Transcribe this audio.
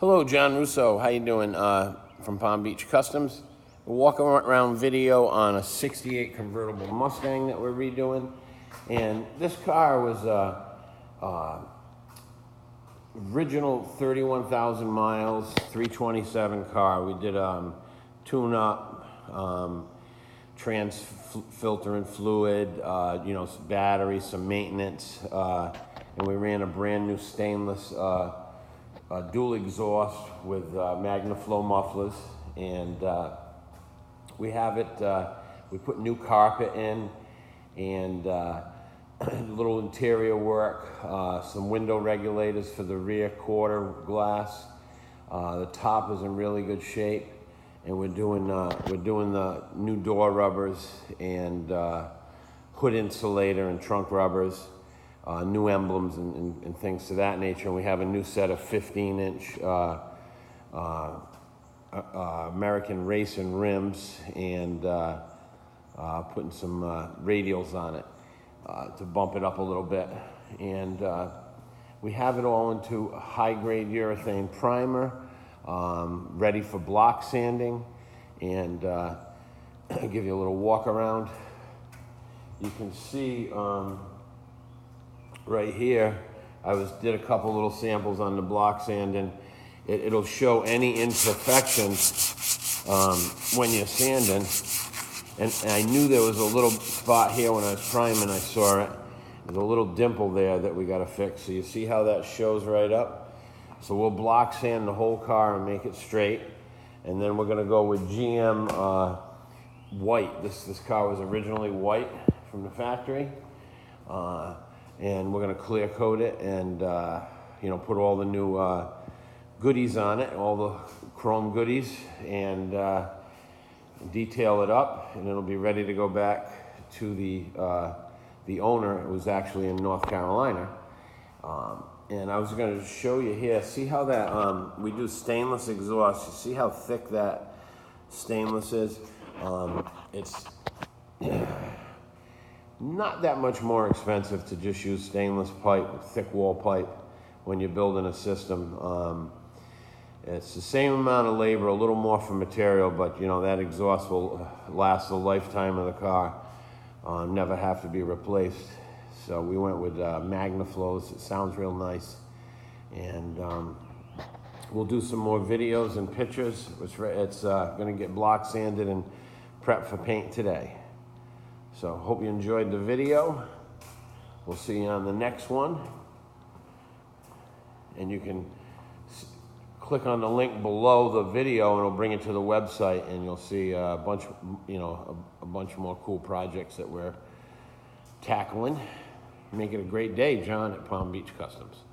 Hello, John Russo. How you doing? From Palm Beach Customs. We're walking around video on a '68 convertible Mustang that we're redoing, and this car was original 31,000 miles, 327 car. We did tune-up, trans filter and fluid, some battery, some maintenance, and we ran a brand new stainless dual exhaust with MagnaFlow mufflers, and we have it. We put new carpet in, and little interior work, some window regulators for the rear quarter glass. The top is in really good shape, and we're doing the new door rubbers and hood insulator and trunk rubbers. New emblems and things to that nature. And we have a new set of 15-inch American racing rims, and putting some radials on it to bump it up a little bit. And we have it all into a high-grade urethane primer, ready for block sanding. And I'll give you a little walk around. You can see right here, I did a couple little samples on the block sand, and it'll show any imperfections when you're sanding. And I knew there was a little spot here when I was priming. I saw it. There's a little dimple there that we got to fix. So you see how that shows right up? So we'll block sand the whole car and make it straight. And then we're going to go with GM white. This car was originally white from the factory. And we're going to clear coat it and put all the new goodies on it, all the chrome goodies, and detail it up, and it'll be ready to go back to the owner. It was actually in North Carolina, and I was going to show you here. See how that we do stainless exhaust. You see how thick that stainless is? It's not that much more expensive to just use stainless pipe, thick wall pipe, when you're building a system. It's the same amount of labor, a little more for material, but that exhaust will last the lifetime of the car, never have to be replaced. So we went with MagnaFlows. It sounds real nice, and we'll do some more videos and pictures. It's going to get block sanded and prepped for paint today. So hope you enjoyed the video. We'll see you on the next one. And you can click on the link below the video, and it'll bring you to the website, and you'll see a bunch more cool projects that we're tackling. Make it a great day, John at Palm Beach Customs.